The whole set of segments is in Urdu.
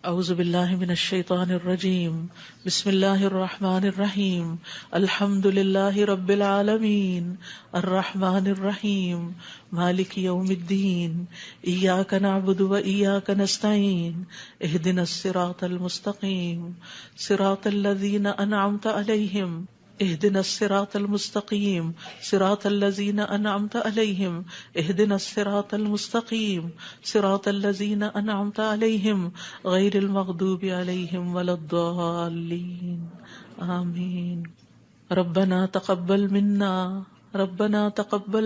اعوذ باللہ من الشیطان الرجیم بسم اللہ الرحمن الرحیم الحمد للہ رب العالمین الرحمن الرحیم مالک یوم الدین ایاک نعبد و ایاک نستعین اہدنا الصراط المستقیم صراط الذین انعمت علیہم اهدنا الصراط المستقیم صراط الذین انعمت علیہم اهدنا الصراط المستقیم صراط الذین انعمت علیہم غیر المغضوب علیہم ولا الضالین آمین۔ ربنا تقبل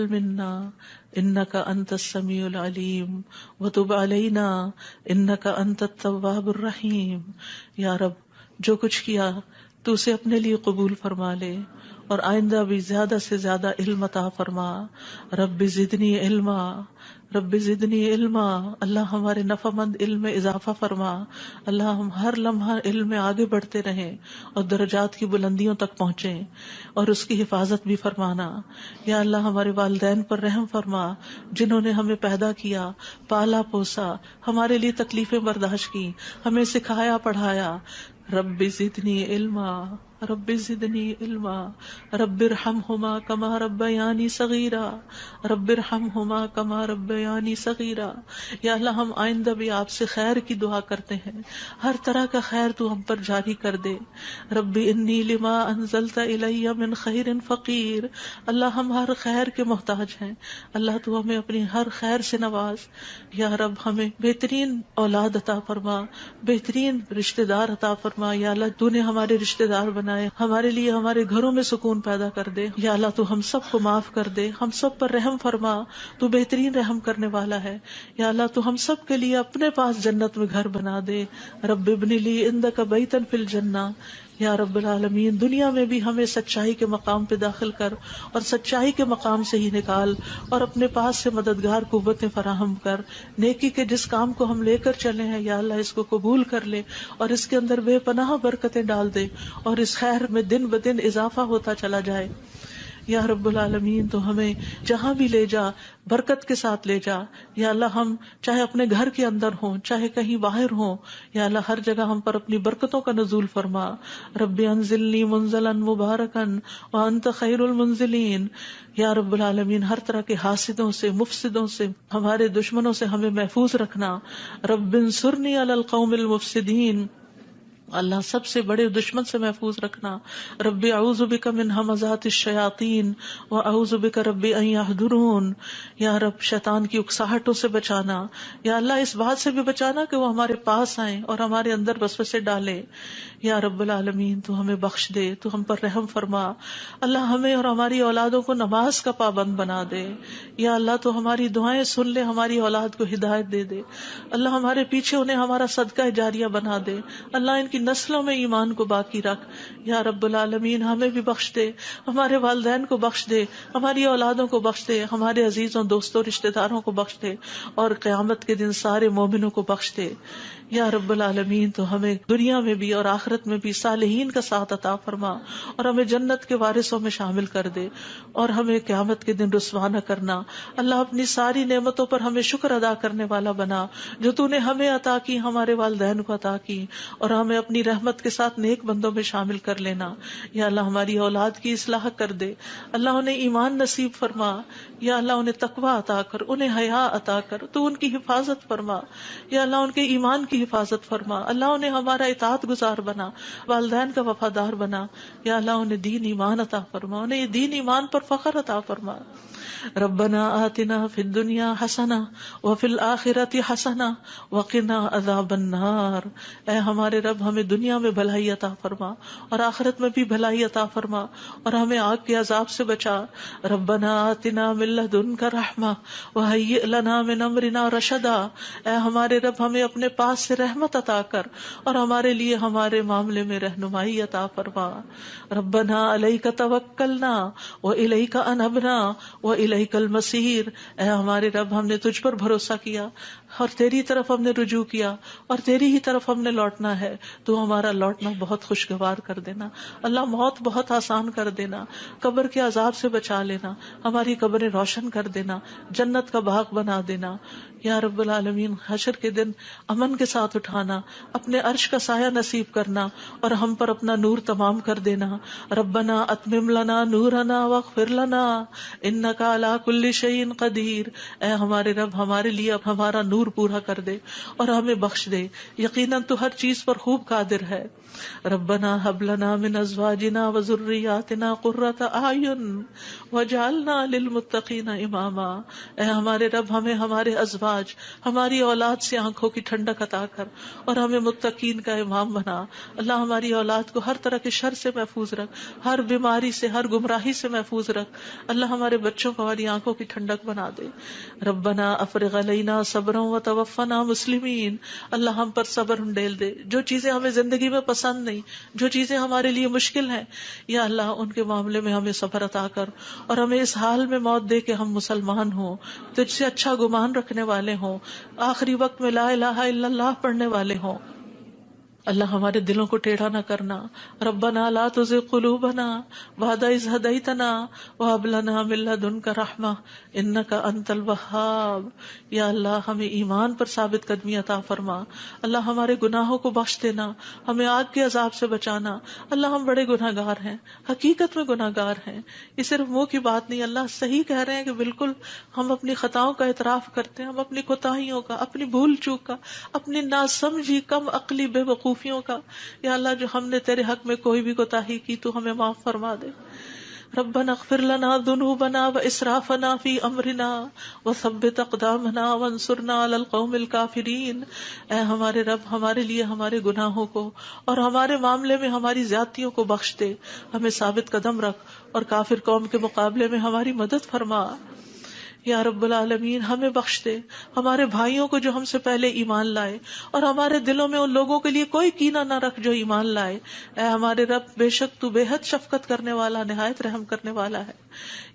منا انك انت السمیع العلیم وتب علینا انك انت التواب الرحیم۔ یا رب، جو کچھ کیا تو اسے اپنے لیے قبول فرما لے اور آئندہ بھی زیادہ سے زیادہ علم عطا فرما۔ رب زدنی علما، رب زدنی علما، اللہ ہمارے نفع مند علم میں اضافہ فرما۔ اللہ ہم ہر لمحہ علم میں آگے بڑھتے رہیں اور درجات کی بلندیوں تک پہنچیں اور اس کی حفاظت بھی فرمانا۔ یا اللہ ہمارے والدین پر رحم فرما، جنہوں نے ہمیں پیدا کیا، پالا پوسا، ہمارے لیے تکلیفیں برداشت کی، ہمیں سکھایا پڑھایا۔ رب زدنی علما، رب زدنی علما، رب ارحمہما کما ربیانی صغیرا، رب ارحمہما کما ربیانی صغیرا۔ یا اللہ ہم آئندہ بھی آپ سے خیر کی دعا کرتے ہیں، ہر طرح کا خیر تو ہم پر جاری کر دے۔ رب انی لما انزلت الی من خیر فقیر۔ اللہ ہم ہر خیر کے محتاج ہیں، اللہ تو ہمیں اپنی ہر خیر سے نواز۔ یا رب ہمیں بہترین اولاد عطا فرما، بہترین رشتہ دار عطا فرما۔ یا اللہ تو نے ہمارے رشتہ دار بنائے، ہمارے لیے ہمارے گھروں میں سکون پیدا کر دے۔ یا اللہ تو ہم سب کو معاف کر دے، ہم سب پر رحم فرما، تو بہترین رحم کرنے والا ہے۔ یا اللہ تو ہم سب کے لیے اپنے پاس جنت میں گھر بنا دے۔ رب ابن لی عندک بیتا فی الجنہ۔ یا رب العالمین، دنیا میں بھی ہمیں سچائی کے مقام پہ داخل کر اور سچائی کے مقام سے ہی نکال، اور اپنے پاس سے مددگار قوتیں فراہم کر۔ نیکی کے جس کام کو ہم لے کر چلے ہیں یا اللہ اس کو قبول کر لے اور اس کے اندر بے پناہ برکتیں ڈال دے اور اس خیر میں دن بدن اضافہ ہوتا چلا جائے۔ یا رب العالمین، تو ہمیں جہاں بھی لے جا برکت کے ساتھ لے جا۔ یا اللہ ہم چاہے اپنے گھر کے اندر ہوں چاہے کہیں باہر ہوں، یا اللہ ہر جگہ ہم پر اپنی برکتوں کا نزول فرما۔ رب انزلنی منزلا مبارکا وانت خیر المنزلین۔ یا رب العالمین، ہر طرح کے حاسدوں سے، مفسدوں سے، ہمارے دشمنوں سے ہمیں محفوظ رکھنا۔ رب انصرنی علی القوم المفسدین۔ اللہ سب سے بڑے دشمن سے محفوظ رکھنا۔ رب اعوذ بک من ہمزات الشیاطین واعوذ بک رب ان یحضرون۔ یا رب شیطان کی اکساہٹوں سے بچانا، یا اللہ اس بات سے بھی بچانا کہ وہ ہمارے پاس آئیں اور ہمارے اندر وسوسے ڈالے۔ یا رب العالمین، تو ہمیں بخش دے، تو ہم پر رحم فرما۔ اللہ ہمیں اور ہماری اولادوں کو نماز کا پابند بنا دے۔ یا اللہ تو ہماری دعائیں سن لے، ہماری اولاد کو ہدایت دے دے۔ اللہ ہمارے پیچھے انہیں ہمارا صدقہ جاریہ بنا دے۔ اللہ ان کی نسلوں میں ایمان کو باقی رکھ۔ یا رب العالمین، ہمیں بھی بخش دے، ہمارے والدین کو بخش دے، ہماری اولادوں کو بخش دے، ہمارے عزیزوں دوستوں رشتہ داروں کو بخش دے، اور قیامت کے دن سارے مومنوں کو بخش دے۔ یا رب العالمین، تو ہمیں دنیا میں بھی اور آخرت میں بھی صالحین کا ساتھ عطا فرما، اور ہمیں جنت کے وارثوں میں شامل کر دے، اور ہمیں قیامت کے دن رسوا نہ کرنا۔ اللہ اپنی ساری نعمتوں پر ہمیں شکر ادا کرنے والا بنا، جو تو نے ہمیں عطا کی، ہمارے والدین کو عطا کی، اور ہمیں اپنی رحمت کے ساتھ نیک بندوں میں شامل کر لینا۔ یا اللہ ہماری اولاد کی اصلاح کر دے، اللہ انہیں ایمان نصیب فرما۔ یا اللہ انہیں تقوی عطا کر، انہیں حیا عطا کر، تو ان کی حفاظت فرما۔ یا اللہ ان کے ایمان کی حفاظت فرما، اللہ انہیں ہمارا اطاعت گزار بنا، والدین کا وفادار بنا۔ یا اللہ انہیں دین ایمان عطا فرما، انہیں دین ایمان پر فخر عطا فرما۔ ربنا آتنا فی الدنیا حسنہ وفی الآخرۃ حسنہ وقنا عذاب النار۔ اے ہمارے رب، ہمیں دنیا میں بھلائی عطا فرما اور آخرت میں بھی بھلائی عطا فرما، اور ہمیں آگ کے عذاب سے بچا۔ ربنا آتنا من لدنک رحمہ وہیئ لنا من امرنا رشدا۔ اے ہمارے رب، ہمیں اپنے پاس سے رحمت عطا کر اور ہمارے لیے ہمارے معاملے میں رہنمائی عطا فرما۔ ربنا علیک توکلنا والیک انبنا والیک المصیر۔ اے ہمارے رب، ہم نے تجھ پر بھروسہ کیا اور تیری طرف ہم نے رجوع کیا اور تیری ہی طرف ہم نے لوٹنا ہے۔ تو ہمارا لوٹنا بہت خوشگوار کر دینا، اللہ موت بہت آسان کر دینا، قبر کے عذاب سے بچا لینا، ہماری قبریں روشن کر دینا، جنت کا باغ بنا دینا۔ یا رب العالمین حشر کے دن امن کے ساتھ اٹھانا، اپنے عرش کا سایہ نصیب کرنا اور ہم پر اپنا نور تمام کر دینا. ربنا اتمم لنا نورنا واغفر لنا انک علی کل شیء قدیر. اے ہمارے رب ہمارے لیے اب ہمارا نور پورا کر دے اور ہمیں بخش دے، یقیناً تو ہر چیز پر خوب قادر ہے. ربنا هب لنا من ازواجنا وذرياتنا قرة اعین واجعلنا للمتقین اماما. اے ہمارے رب ہمیں ہمارے ازواج، ہماری اولاد سے آنکھوں کی ٹھنڈک عطا کر اور ہمیں متقین کا امام بنا. اللہ ہماری اولاد کو ہر طرح کے شر سے محفوظ رکھ، ہر بیماری سے، ہر گمراہی سے محفوظ رکھ. اللہ ہمارے بچوں کو ہماری آنکھوں کی ٹھنڈک بنا دے. ربنا افرغ علینا صبرا وتوفنا مسلمین. اللہ ہم پر صبر ڈیل دے. جو چیزیں ہمیں زندگی میں پسند نہیں، جو چیزیں ہمارے لیے مشکل ہیں، یا اللہ ان کے معاملے میں ہمیں صبر عطا کر اور ہمیں اس حال میں موت دے کہ ہم مسلمان ہوں، تجھ سے اچھا گمان رکھنے والے ہوں، آخری وقت میں لا الہ الا اللہ پڑھنے والے ہوں. اللہ ہمارے دلوں کو ٹیڑھا نہ کرنا. ربنا لا تزغ قلوبنا بعد اذ ہدیتنا وہب لنا من لدنک رحمہ انک انت الوہاب. یا اللہ ہمیں ایمان پر ثابت قدمی عطا فرما. اللہ ہمارے گناہوں کو بخش دینا، ہمیں آگ کے عذاب سے بچانا. اللہ ہم بڑے گناہ گار ہیں، حقیقت میں گناہ گار ہیں، یہ صرف منہ کی بات نہیں. اللہ صحیح کہہ رہے ہیں کہ بالکل ہم اپنی خطاؤں کا اعتراف کرتے ہیں، ہم اپنی کوتاہیوں کا، اپنی بھول چوک کا، اپنی ناسمجھی کم عقلی بے وقوفیوں کا. یا اللہ جو ہم نے تیرے حق میں کوئی بھی کوتاہی کی تو ہمیں معاف فرما دے. ربنا اغفر لنا ذنوبنا واسرافنا فی امرنا وثبت اقدامنا وانصرنا علی القوم الکافرین. اے ہمارے رب ہمارے لیے ہمارے گناہوں کو اور ہمارے معاملے میں ہماری زیادتیوں کو بخش دے، ہمیں ثابت قدم رکھ اور کافر قوم کے مقابلے میں ہماری مدد فرما. یا رب العالمین ہمیں بخش دے، ہمارے بھائیوں کو جو ہم سے پہلے ایمان لائے، اور ہمارے دلوں میں ان لوگوں کے لیے کوئی کینہ نہ رکھ جو ایمان لائے. اے ہمارے رب بے شک تو بے حد شفقت کرنے والا، نہایت رحم کرنے والا ہے.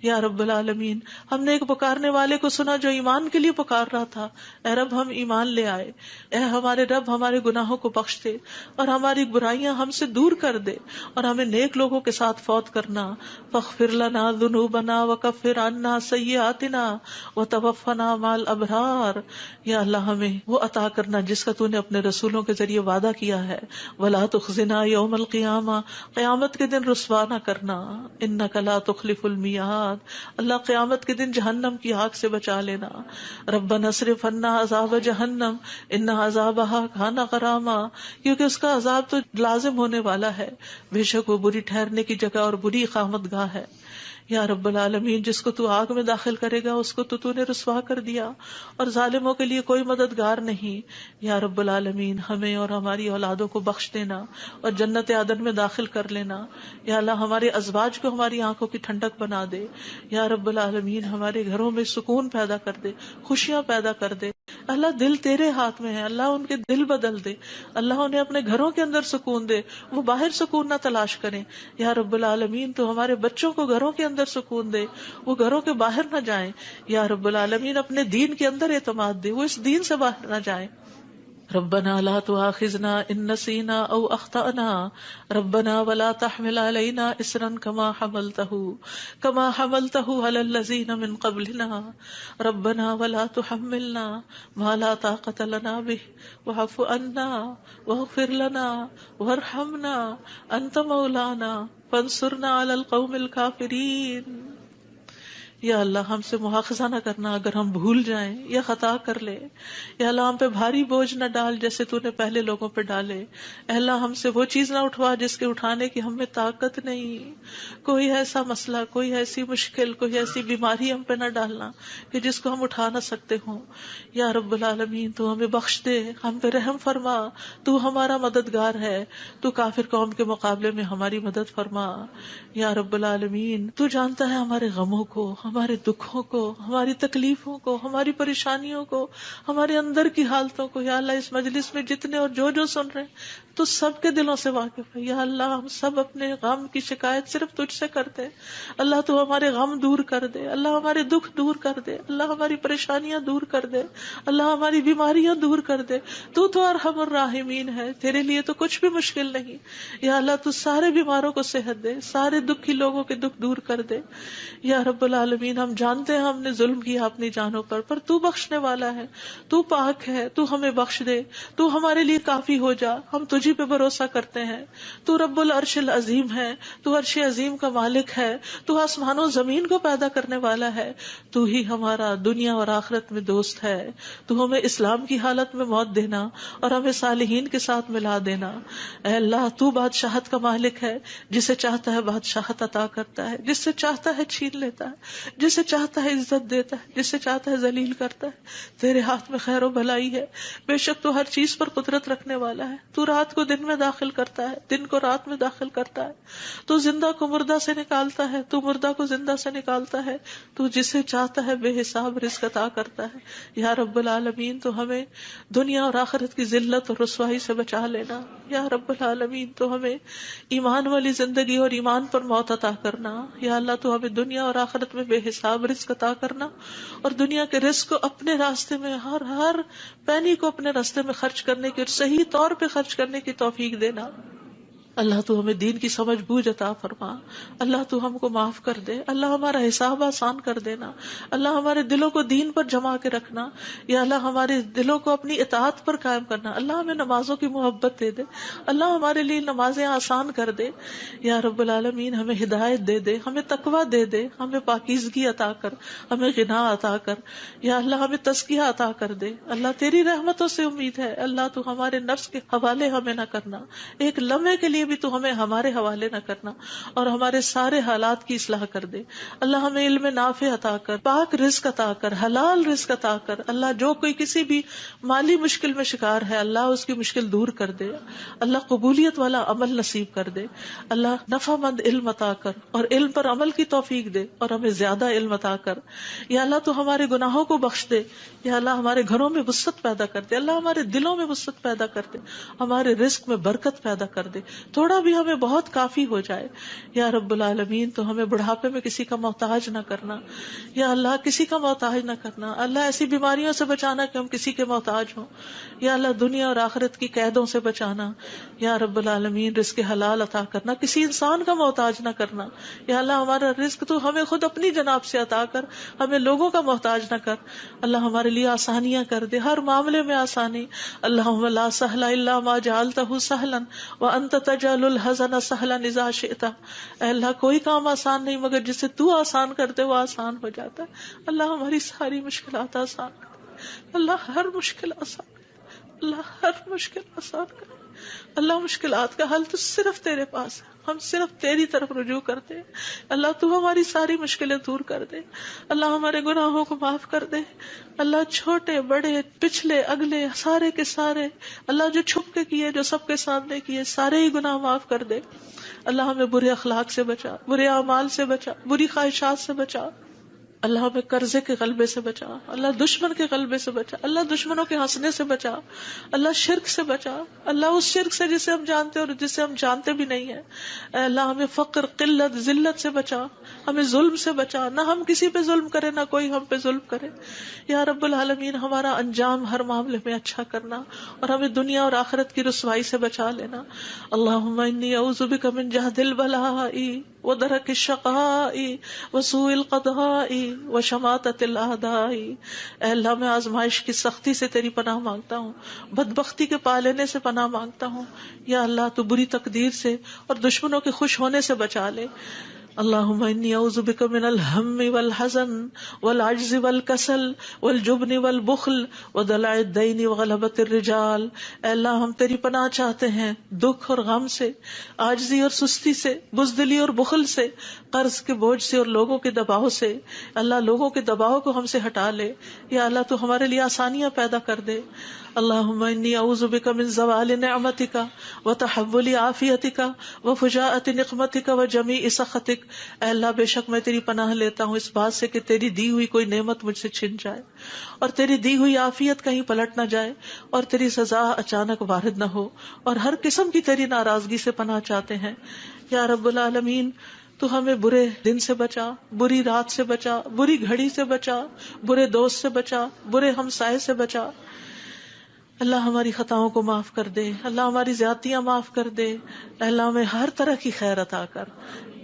یا رب العالمین ہم نے ایک پکارنے والے کو سنا جو ایمان کے لیے پکار رہا تھا، اے رب ہم ایمان لے آئے. اے ہمارے رب ہمارے گناہوں کو بخش دے اور ہماری برائیاں ہم سے دور کر دے اور ہمیں نیک لوگوں کے ساتھ فوت کرنا. فاغفر لنا ذنوبنا وکفر عنا سیئاتنا وتوفنا مع الابرار. یا اللہ ہمیں وہ عطا کرنا جس کا تو نے اپنے رسولوں کے ذریعے وعدہ کیا ہے. ولا تخزنا یوم القیامہ، قیامت کے دن رسوا نہ کرنا. انک لا تخلف المیعاد، اللہ قیامت کے دن جہنم کی آگ سے بچا لینا. ربنا اصرف عنا عذاب جہنم ان عذابها کان غراما، کیونکہ اس کا عذاب تو لازم ہونے والا ہے، بے شک وہ بری ٹھہرنے کی جگہ اور بری اقامت گاہ ہے. یا رب العالمین جس کو تو آگ میں داخل کرے گا اس کو تو نے رسوا کر دیا، اور ظالموں کے لیے کوئی مددگار نہیں. یا رب العالمین ہمیں اور ہماری اولادوں کو بخش دینا اور جنت عدن میں داخل کر لینا. یا اللہ ہمارے ازواج کو ہماری آنکھوں کی ٹھنڈک بنا دے. یا رب العالمین ہمارے گھروں میں سکون پیدا کر دے، خوشیاں پیدا کر دے. اللہ دل تیرے ہاتھ میں ہے، اللہ ان کے دل بدل دے، اللہ انہیں اپنے گھروں کے اندر سکون دے، وہ باہر سکون نہ تلاش کریں. یا رب العالمین تو ہمارے بچوں کو گھروں کے اندر سکون دے، وہ گھروں کے باہر نہ جائیں. یا رب العالمین اپنے دین کے اندر اعتماد دے، وہ اس دین سے باہر نہ جائیں. ربنا لا تؤاخذنا ان نسينا او اخطأنا ربنا ولا تحمل علينا اصرا كما حملته على الذين من قبلنا ربنا ولا تحملنا ما لا طاقة لنا به واعف عنا واغفر لنا وارحمنا انت مولانا فانصرنا على القوم الكافرين. یا اللہ ہم سے مواخذہ نہ کرنا اگر ہم بھول جائیں یا خطا کر لے. یا اللہ ہم پہ بھاری بوجھ نہ ڈال جیسے تو نے پہلے لوگوں پہ ڈالے. اے اللہ ہم سے وہ چیز نہ اٹھوا جس کے اٹھانے کی ہم میں طاقت نہیں. کوئی ایسا مسئلہ، کوئی ایسی مشکل، کوئی ایسی بیماری ہم پہ نہ ڈالنا کہ جس کو ہم اٹھا نہ سکتے ہوں. یا رب العالمین تو ہمیں بخش دے، ہم پہ رحم فرما، تو ہمارا مددگار ہے، تو کافر قوم کے مقابلے میں ہماری مدد فرما. یا رب العالمین تو جانتا ہے ہمارے غموں کو، ہمارے دکھوں کو، ہماری تکلیفوں کو، ہماری پریشانیوں کو، ہمارے اندر کی حالتوں کو. یا اللہ اس مجلس میں جتنے اور جو سن رہے ہیں تو سب کے دلوں سے واقف ہے. یا اللہ ہم سب اپنے غم کی شکایت صرف تجھ سے کرتے ہیں. اللہ تو ہمارے غم دور کر دے، اللہ ہمارے دکھ دور کر دے، اللہ ہماری پریشانیاں دور کر دے، اللہ ہماری بیماریاں دور کر دے. تو ارحم الراحمین ہے، تیرے لیے تو کچھ بھی مشکل نہیں. یا اللہ تو سارے بیماروں کو صحت دے، سارے دکھی لوگوں کے دکھ دور کر دے. یا رب العالمین العالمین ہم جانتے ہیں ہم نے ظلم کیا اپنی جانوں پر تو بخشنے والا ہے، تو پاک ہے، تو ہمیں بخش دے، تو ہمارے لیے کافی ہو جا، ہم تجھی پہ بھروسہ کرتے ہیں، تو رب العرش العظیم ہے، تو عرش عظیم کا مالک ہے، تو آسمان و زمین کو پیدا کرنے والا ہے، تو ہی ہمارا دنیا اور آخرت میں دوست ہے، تو ہمیں اسلام کی حالت میں موت دینا اور ہمیں صالحین کے ساتھ ملا دینا۔ اے اللہ تو بادشاہت کا مالک ہے، جسے چاہتا ہے بادشاہت عطا کرتا ہے، جس سے چاہتا ہے چھین لیتا ہے، جسے چاہتا ہے عزت دیتا ہے، جسے چاہتا ہے ذلیل کرتا ہے، تیرے ہاتھ میں خیر و بھلائی ہے، بے شک تو ہر چیز پر قدرت رکھنے والا ہے، تو رات کو دن میں داخل کرتا ہے، دن کو رات میں داخل کرتا ہے، تو زندہ کو مردہ سے نکالتا ہے، تو مردہ کو زندہ سے نکالتا ہے، تو جسے چاہتا ہے بے حساب رزق عطا کرتا ہے۔ یا رب العالمین تو ہمیں دنیا اور آخرت کی ذلت اور رسوائی سے بچا لینا، یا رب العالمین تو ہمیں ایمان والی زندگی اور ایمان پر موت عطا کرنا، یا اللہ تو ہمیں دنیا اور آخرت میں بے حساب رزق عطا کرنا، اور دنیا کے رزق کو اپنے راستے میں ہر پینی کو اپنے راستے میں خرچ کرنے کی اور صحیح طور پہ خرچ کرنے کی توفیق دینا۔ اللہ تو ہمیں دین کی سمجھ بوجھ عطا فرما، اللہ تو ہم کو معاف کر دے، اللہ ہمارا حساب آسان کر دینا، اللہ ہمارے دلوں کو دین پر جما کے رکھنا، یا اللہ ہمارے دلوں کو اپنی اطاعت پر قائم کرنا، اللہ ہمیں نمازوں کی محبت دے دے، اللہ ہمارے لیے نمازیں آسان کر دے، یا رب العالمین ہمیں ہدایت دے دے، ہمیں تقویٰ دے دے، ہمیں پاکیزگی عطا کر، ہمیں غنا عطا کر، یا اللہ ہمیں تزکیہ عطا کر دے۔ اللہ تیری رحمتوں سے امید ہے، اللہ تو ہمارے نفس کے حوالے ہمیں نہ کرنا، ایک لمحے کے لیے بھی تو ہمیں ہمارے حوالے نہ کرنا، اور ہمارے سارے حالات کی اصلاح کر دے۔ اللہ ہمیں علم نافع عطا کر، پاک رزق عطا کر، حلال رزق عطا کر۔ اللہ جو کوئی کسی بھی مالی مشکل میں شکار ہے، اللہ اس کی مشکل دور کر دے، اللہ قبولیت والا عمل نصیب کر دے، اللہ نفع مند علم عطا کر اور علم پر عمل کی توفیق دے، اور ہمیں زیادہ علم عطا کر۔ یا اللہ تو ہمارے گناہوں کو بخش دے، یا اللہ ہمارے گھروں میں وسعت پیدا کر دے، اللہ ہمارے دلوں میں وسعت پیدا کر دے، ہمارے رزق میں برکت پیدا کر دے، تھوڑا بھی ہمیں بہت کافی ہو جائے۔ یا رب العالمین تو ہمیں بڑھاپے میں کسی کا محتاج نہ کرنا، یا اللہ کسی کا محتاج نہ کرنا، اللہ ایسی بیماریوں سے بچانا کہ ہم کسی کے محتاج ہوں، یا اللہ دنیا اور آخرت کی قیدوں سے بچانا، یا رب العالمین رزق حلال عطا کرنا، کسی انسان کا محتاج نہ کرنا، یا اللہ ہمارا رزق تو ہمیں خود اپنی جناب سے عطا کر، ہمیں لوگوں کا محتاج نہ کر، اللہ ہمارے لیے آسانیاں کر دے، ہر معاملے میں آسانی۔ اللہم لا سہل الا ما جعلتہ سہلا وانت تجعل الحزن سہلا اذا شئت۔ اے اللہ کوئی کام آسان نہیں مگر جسے تو آسان کرتے وہ آسان ہو جاتا ہے۔ اللہ ہماری ساری مشکلات آسان کر، اللہ ہر مشکل آسان کر، اللہ ہر مشکل آسان کر۔ اللہ مشکلات کا حل تو صرف تیرے پاس ہے، ہم صرف تیری طرف رجوع کرتے ہیں۔ اللہ تو ہماری ساری مشکلیں دور کر دے، اللہ ہمارے گناہوں کو معاف کر دے، اللہ چھوٹے بڑے پچھلے اگلے سارے کے سارے، اللہ جو چھپ کے کیے جو سب کے سامنے کیے سارے ہی گناہ معاف کر دے۔ اللہ ہمیں برے اخلاق سے بچا، برے اعمال سے بچا، بری خواہشات سے بچا، اللہ ہمیں قرضے کے غلبے سے بچا، اللہ دشمن کے غلبے سے بچا، اللہ دشمنوں کے ہنسنے سے بچا، اللہ شرک سے بچا، اللہ اس شرک سے جسے ہم جانتے اور جسے ہم جانتے بھی نہیں ہیں، اے اللہ ہمیں فقر قلت ذلت سے بچا، ہمیں ظلم سے بچا، نہ ہم کسی پہ ظلم کرے نہ کوئی ہم پہ ظلم کرے۔ یا رب العالمین ہمارا انجام ہر معاملے میں اچھا کرنا اور ہمیں دنیا اور آخرت کی رسوائی سے بچا لینا۔ اللہم انی اعوذ بک من جہد البلاء ودرک الشقاء وسوء القضاء وشماتۃ الاعداء۔ اے اللہ میں آزمائش کی سختی سے تیری پناہ مانگتا ہوں، بدبختی کے پا لینے سے پناہ مانگتا ہوں، یا اللہ تو بری تقدیر سے اور دشمنوں کے خوش ہونے سے بچا لے۔ اللہم انی اعوذ بک من الہم والحزن والعجز والکسل والجبن والبخل ودلع الدین وغلبۃ الرجال۔ اے اللہ ہم تیری پناہ چاہتے ہیں دکھ اور غم سے، عاجزی اور سستی سے، بزدلی اور بخل سے، قرض کے بوجھ سے اور لوگوں کے دباؤ سے۔ اللہ لوگوں کے دباؤ کو ہم سے ہٹا لے، یا اللہ تو ہمارے لیے آسانیاں پیدا کر دے۔ اللہم انی اعوذ بک من زوال نعمتک وتحول عافیتک وفجاءۃ نقمتک وجمیع سخطک۔ اے اللہ بے شک میں تیری پناہ لیتا ہوں اس بات سے کہ تیری دی ہوئی کوئی نعمت مجھ سے چھن جائے اور تیری دی ہوئی عافیت کہیں پلٹ نہ جائے اور تیری سزا اچانک وارد نہ ہو، اور ہر قسم کی تیری ناراضگی سے پناہ چاہتے ہیں۔ یا رب العالمین تو ہمیں برے دن سے بچا، بری رات سے بچا، بری گھڑی سے بچا، برے دوست سے بچا، برے ہمسائے سے بچا۔ اللہ ہماری خطاؤں کو معاف کر دے، اللہ ہماری زیادتیاں معاف کر دے، اللہ ہمیں ہر طرح کی خیر عطا کر،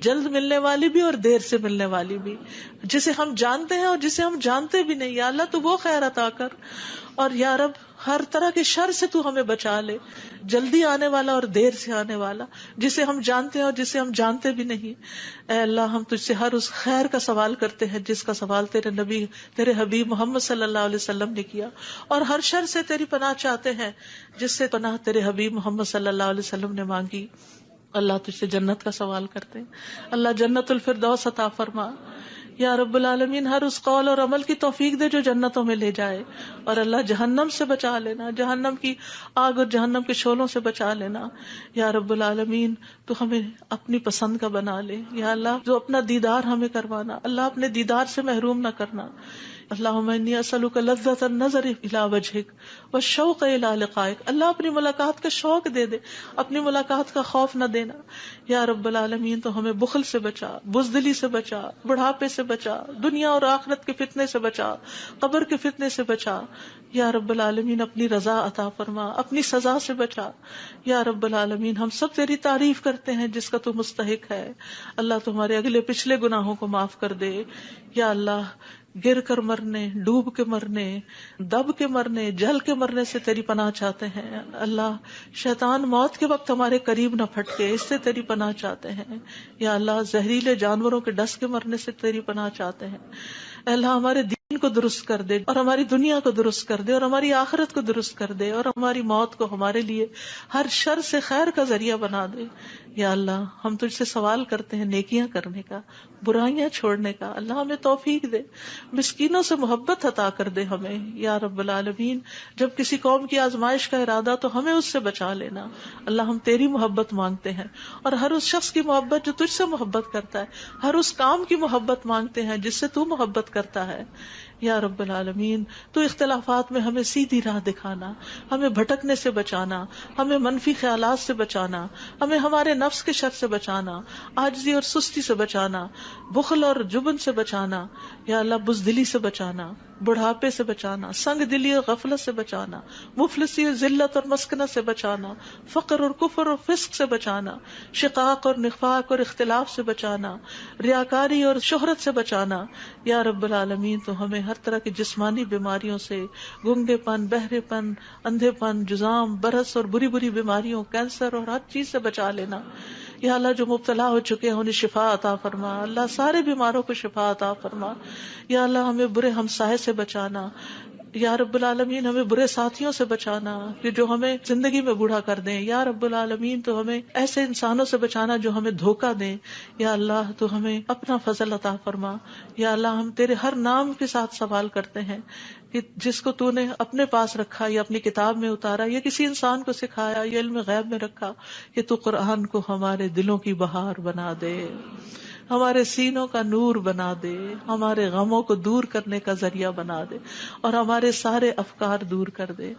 جلد ملنے والی بھی اور دیر سے ملنے والی بھی، جسے ہم جانتے ہیں اور جسے ہم جانتے بھی نہیں، یا اللہ تو وہ خیر عطا کر، اور یا رب ہر طرح کے شر سے تو ہمیں بچا لے، جلدی آنے والا اور دیر سے آنے والا، جسے ہم جانتے ہیں اور جسے ہم جانتے بھی نہیں۔ اے اللہ ہم تجھ سے ہر اس خیر کا سوال کرتے ہیں جس کا سوال تیرے نبی، تیرے حبیب محمد صلی اللہ علیہ وسلم نے کیا، اور ہر شر سے تیری پناہ چاہتے ہیں جس سے پناہ تیرے حبیب محمد صلی اللہ علیہ وسلم نے مانگی۔ اللہ تجھ سے جنت کا سوال کرتے ہیں، اللہ جنت الفردوس عطا فرما یا رب العالمین، ہر اس قول اور عمل کی توفیق دے جو جنتوں میں لے جائے، اور اللہ جہنم سے بچا لینا، جہنم کی آگ اور جہنم کے شعلوں سے بچا لینا یا رب العالمین۔ تو ہمیں اپنی پسند کا بنا لے یا اللہ، جو اپنا دیدار ہمیں کروانا، اللہ اپنے دیدار سے محروم نہ کرنا۔ اللہم انی اسألک لذۃ النظر الی وجہک والشوق الی لقائک، اللہ اپنی ملاقات کا شوق دے دے، اپنی ملاقات کا خوف نہ دینا یا رب العالمین۔ تو ہمیں بخل سے بچا، بزدلی سے بچا، بڑھاپے سے بچا، دنیا اور آخرت کے فتنے سے بچا، قبر کے فتنے سے بچا یا رب العالمین۔ اپنی رضا عطا فرما، اپنی سزا سے بچا یا رب العالمین۔ ہم سب تیری تعریف کرتے ہیں جس کا تو مستحق ہے، اللہ تمہارے اگلے پچھلے گناہوں کو معاف کر دے یا اللہ۔ گر کر مرنے، ڈوب کے مرنے، دب کے مرنے، جل کے مرنے سے تیری پناہ چاہتے ہیں اللہ۔ شیطان موت کے وقت ہمارے قریب نہ پھٹکے، اس سے تیری پناہ چاہتے ہیں یا اللہ۔ زہریلے جانوروں کے ڈس کے مرنے سے تیری پناہ چاہتے ہیں اے اللہ۔ ہمارے دین کو درست کر دے اور ہماری دنیا کو درست کر دے اور ہماری آخرت کو درست کر دے، اور ہماری موت کو ہمارے لیے ہر شر سے خیر کا ذریعہ بنا دے یا اللہ۔ ہم تجھ سے سوال کرتے ہیں نیکیاں کرنے کا، برائیاں چھوڑنے کا، اللہ ہمیں توفیق دے۔ مسکینوں سے محبت عطا کر دے ہمیں یا رب العالمین۔ جب کسی قوم کی آزمائش کا ارادہ تو ہمیں اس سے بچا لینا اللہ۔ ہم تیری محبت مانگتے ہیں، اور ہر اس شخص کی محبت جو تجھ سے محبت کرتا ہے، ہر اس کام کی محبت مانگتے ہیں جس سے تو محبت کرتا ہے یا رب العالمین۔ تو اختلافات میں ہمیں سیدھی راہ دکھانا، ہمیں بھٹکنے سے بچانا، ہمیں منفی خیالات سے بچانا، ہمیں ہمارے نفس کے شر سے بچانا، عاجزی اور سستی سے بچانا، بخل اور جبن سے بچانا یا اللہ، بزدلی سے بچانا، بڑھاپے سے بچانا، سنگ دلی اور غفلت سے بچانا، مفلسی اور ذلت اور مسکنت سے بچانا، فقر اور کفر اور فسق سے بچانا، شقاق اور نفاق اور اختلاف سے بچانا، ریاکاری اور شہرت سے بچانا یا رب العالمین۔ تو ہمیں ہر طرح کی جسمانی بیماریوں سے، گنگے پن، بہرے پن، اندھے پن، جزام، برس اور بری بری بیماریوں، کینسر اور ہر چیز سے بچا لینا یا اللہ۔ جو مبتلا ہو چکے ہیں انہیں شفا عطا فرما اللہ، سارے بیماروں کو شفا عطا فرما یا اللہ۔ ہمیں برے ہمسائے سے بچانا یا رب العالمین، ہمیں برے ساتھیوں سے بچانا کہ جو ہمیں زندگی میں بوڑھا کر دیں یا رب العالمین۔ تو ہمیں ایسے انسانوں سے بچانا جو ہمیں دھوکہ دیں یا اللہ۔ تو ہمیں اپنا فضل عطا فرما یا اللہ۔ ہم تیرے ہر نام کے ساتھ سوال کرتے ہیں کہ جس کو تو نے اپنے پاس رکھا یا اپنی کتاب میں اتارا یا کسی انسان کو سکھایا یا علم غیب میں رکھا، کہ تو قرآن کو ہمارے دلوں کی بہار بنا دے، ہمارے سینوں کا نور بنا دے، ہمارے غموں کو دور کرنے کا ذریعہ بنا دے، اور ہمارے سارے افکار دور کر دے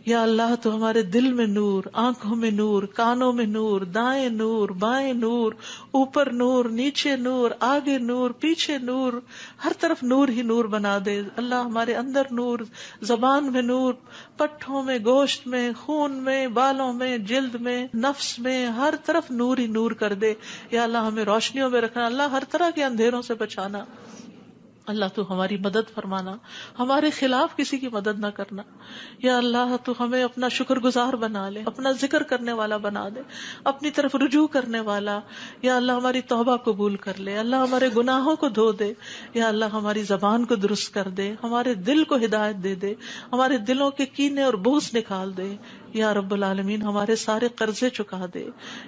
یا اللہ۔ تو ہمارے دل میں نور، آنکھوں میں نور، کانوں میں نور، دائیں نور، بائیں نور، اوپر نور، نیچے نور، آگے نور، پیچھے نور، ہر طرف نور ہی نور بنا دے اللہ۔ ہمارے اندر نور، زبان میں نور، پٹھوں میں، گوشت میں، خون میں، بالوں میں، جلد میں، نفس میں، ہر طرف نور ہی نور کر دے یا اللہ۔ ہمیں روشنیوں میں رکھنا اللہ، ہر طرح کے اندھیروں سے بچانا اللہ۔ تو ہماری مدد فرمانا، ہمارے خلاف کسی کی مدد نہ کرنا یا اللہ۔ تو ہمیں اپنا شکر گزار بنا لے، اپنا ذکر کرنے والا بنا دے، اپنی طرف رجوع کرنے والا یا اللہ۔ ہماری توبہ قبول کر لے اللہ، ہمارے گناہوں کو دھو دے یا اللہ۔ ہماری زبان کو درست کر دے، ہمارے دل کو ہدایت دے دے، ہمارے دلوں کے کینے اور بغض نکال دے یا رب العالمین۔ ہمارے سارے قرضے چکا دے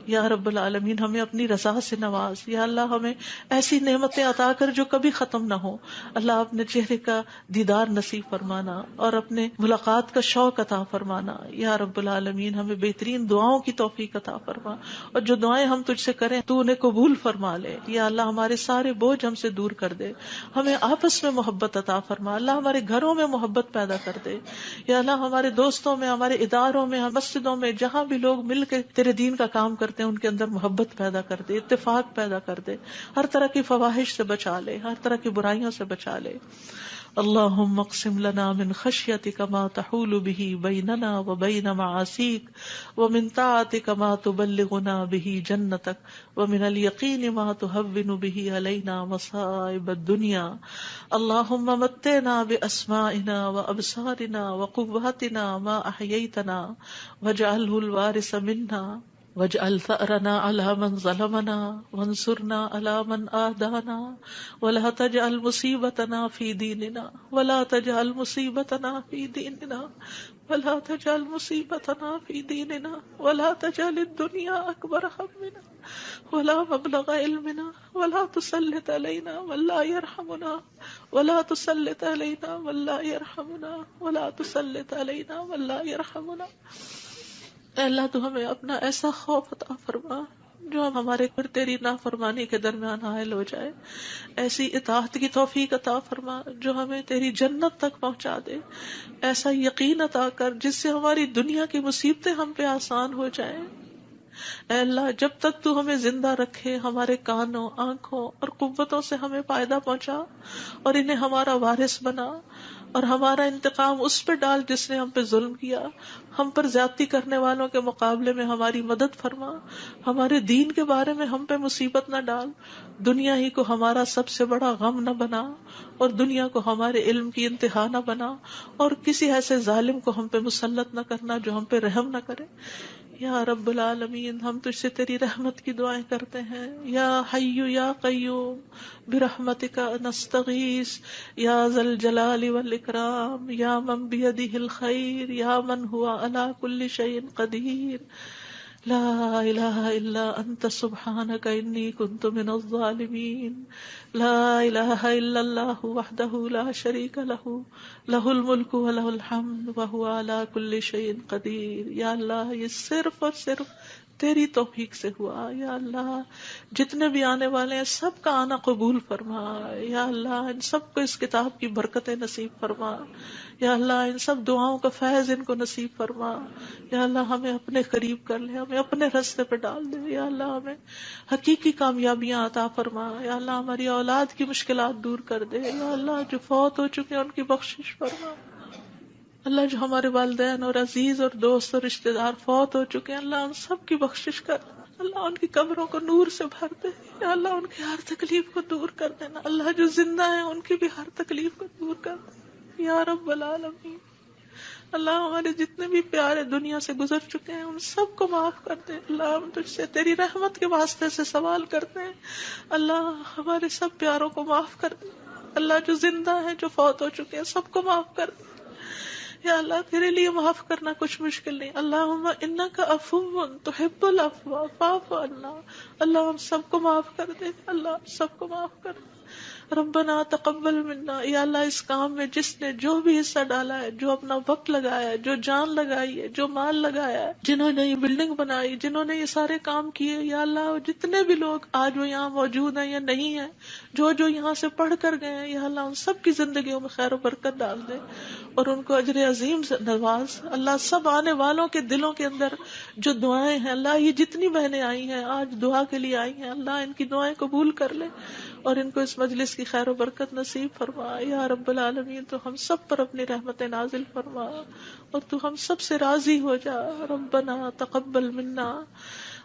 یا رب العالمین۔ ہمیں اپنی رضا سے نواز یا اللہ۔ ہمیں ایسی نعمتیں عطا کر جو کبھی ختم نہ ہو اللہ۔ اپنے چہرے کا دیدار نصیب فرمانا اور اپنے ملاقات کا شوق عطا فرمانا یا رب العالمین۔ ہمیں بہترین دعاؤں کی توفیق عطا فرما، اور جو دعائیں ہم تجھ سے کریں تو انہیں قبول فرما لے یا اللہ۔ ہمارے سارے بوجھ ہم سے دور کر دے، ہمیں آپس میں محبت عطا فرما اللہ۔ ہمارے گھروں میں محبت پیدا کر دے یا اللہ۔ ہمارے دوستوں میں، ہمارے اداروں میں، مسجدوں میں، جہاں بھی لوگ مل کے تیرے دین کا کام کرتے ہیں ان کے اندر محبت پیدا کر دے، اتفاق پیدا کر دے، ہر طرح کی فواحش سے بچا لے، ہر طرح کی برائیوں سے بچا لے۔ اللهم اقسم لنا من خشيتك ما تحول به بيننا وبين معاصيك ومن طاعتك ما تبلغنا به جنتك ومن اليقين ما تهون به علينا مصائب الدنيا اللهم متعنا بأسمائنا وأبصارنا وقواتنا ما أحييتنا واجعله الوارث منا واجعل ثأرنا على من ظلمنا وانصرنا على من آذانا ولا تجعل مصيبتنا في ديننا ولا تجعل مصيبتنا في ديننا ولا تجعل مصيبتنا في ديننا ولا تجعل الدنيا أكبر همنا ولا مبلغ علمنا ولا تسلط علينا من لا يرحمنا ولا تسلط علينا من لا يرحمنا ولا تسلط علينا من لا يرحمنا. اے اللہ تو ہمیں اپنا ایسا خوف عطا فرما جو ہمارے اور تیری نافرمانی کے درمیان حائل ہو جائے، ایسی اطاعت کی توفیق عطا فرما جو ہمیں تیری جنت تک پہنچا دے، ایسا یقین عطا کر جس سے ہماری دنیا کی مصیبتیں ہم پہ آسان ہو جائیں۔ اے اللہ جب تک تو ہمیں زندہ رکھے ہمارے کانوں، آنکھوں اور قوتوں سے ہمیں فائدہ پہنچا اور انہیں ہمارا وارث بنا اور ہمارا انتقام اس پہ ڈال جس نے ہم پہ ظلم کیا، ہم پر زیادتی کرنے والوں کے مقابلے میں ہماری مدد فرما، ہمارے دین کے بارے میں ہم پہ مصیبت نہ ڈال، دنیا ہی کو ہمارا سب سے بڑا غم نہ بنا اور دنیا کو ہمارے علم کی انتہا نہ بنا اور کسی ایسے ظالم کو ہم پہ مسلط نہ کرنا جو ہم پہ رحم نہ کرے۔ یا رب العالمین ہم تجھ سے تیری رحمت کی دعائیں کرتے ہیں، یا حی یا قیوم برحمتک نستغیث یا ذا الجلال والاکرام یا من بیدہ الخیر یا من ہوا علی کل شیء قدیر لا الہ الا انت سبحانک انی کنت من الظالمین لا الہ الا اللہ وحدہ لا شریک لہ لہ الملک ولہ الحمد وہو علی کل شیء قدیر۔ یا اللہ یہ صرف اور صرف تیری توفیق سے ہوا۔ یا اللہ جتنے بھی آنے والے ہیں سب کا آنا قبول فرما۔ یا اللہ ان سب کو اس کتاب کی برکتیں نصیب فرما۔ یا اللہ ان سب دعاؤں کا فیض ان کو نصیب فرما۔ یا اللہ ہمیں اپنے قریب کر لے، ہمیں اپنے راستے پہ ڈال دے۔ یا اللہ ہمیں حقیقی کامیابیاں عطا فرما۔ یا اللہ ہماری اولاد کی مشکلات دور کر دے۔ یا اللہ جو فوت ہو چکے ہیں ان کی بخشش فرما۔ اللہ جو ہمارے والدین اور عزیز اور دوست اور رشتہ دار فوت ہو چکے ہیں اللہ ان سب کی بخشش کر دے۔ اللہ ان کی قبروں کو نور سے بھر دے۔ یا اللہ ان کی ہر تکلیف کو دور کر دینا۔ اللہ جو زندہ ہیں ان کی بھی ہر تکلیف کو دور کر دے یا رب العالمین۔ اللہ ہمارے جتنے بھی پیارے دنیا سے گزر چکے ہیں ان سب کو معاف کر دے۔ اللہ ہم تجھ سے تیری رحمت کے واسطے سے سوال کرتے ہیں، اللہ ہمارے سب پیاروں کو معاف کر دے۔ اللہ جو زندہ ہیں جو فوت ہو چکے ہیں سب کو معاف کر دے۔ یا اللہ تیرے لیے معاف کرنا کچھ مشکل نہیں۔ اللہم انک عفو تحب العفو فاعف عنا۔ اللہ ہم سب کو معاف کر دے، اللہ سب کو معاف کر دے۔ ربنا تقبل منا۔ یا اللہ اس کام میں جس نے جو بھی حصہ ڈالا ہے، جو اپنا وقت لگایا ہے، جو جان لگائی ہے، جو مال لگایا ہے، جنہوں نے یہ بلڈنگ بنائی، جنہوں نے یہ سارے کام کیے، یا اللہ جتنے بھی لوگ آج وہ یہاں موجود ہیں یا نہیں ہیں، جو یہاں سے پڑھ کر گئے ہیں، یا اللہ ان سب کی زندگیوں میں خیر و برکت ڈال دے اور ان کو اجر عظیم سے نواز۔ اللہ سب آنے والوں کے دلوں کے اندر جو دعائیں ہیں، اللہ یہ جتنی بہنیں آئی ہیں آج دعا کے لیے آئی ہیں، اللہ ان کی دعائیں قبول کر لے اور ان کو اس مجلس کی خیر و برکت نصیب فرما۔ یا رب العالمین تو ہم سب پر اپنی رحمت نازل فرما اور تو ہم سب سے راضی ہو جا۔ ربنا تقبل منا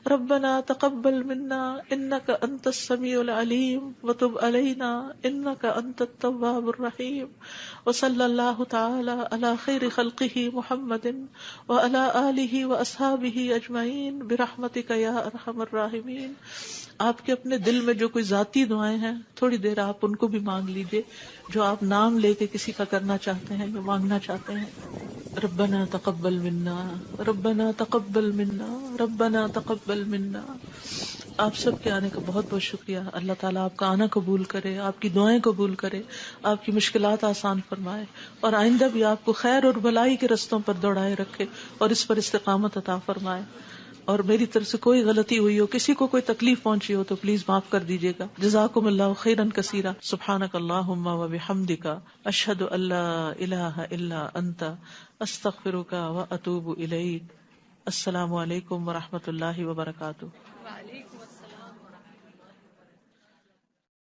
ربنا تقبل منا انك انت السميع العليم وتب علينا انك انت التواب الرحيم وصلى الله تعالى على خير خلقه محمد وعلى آله واصحابه اجمعين برحمتك يا ارحم الراحمين۔ آپ کے اپنے دل میں جو کوئی ذاتی دعائیں ہیں تھوڑی دیر آپ ان کو بھی مانگ لیجئے، جو آپ نام لے کے کسی کا کرنا چاہتے ہیں یا مانگنا چاہتے ہیں۔ ربنا تقبل منا ربنا تقبل منا ربنا تقبل منا۔ آپ سب کے آنے کا بہت بہت شکریہ۔ اللہ تعالیٰ آپ کا آنا قبول کرے، آپ کی دعائیں قبول کرے، آپ کی مشکلات آسان فرمائے اور آئندہ بھی آپ کو خیر اور بھلائی کے رستوں پر دوڑائے رکھے اور اس پر استقامت عطا فرمائے۔ اور میری طرف سے کوئی غلطی ہوئی ہو، کسی کو کوئی تکلیف پہنچی ہو تو پلیز معاف کر دیجیے گا۔ جزاکم اللہ خیرا کثیرا۔ سبحانک اللہم وبحمدک اشہد ان لا الہ الا انت استغفرک واتوب الیک۔ السلام علیکم ورحمۃ اللہ وبرکاتہ۔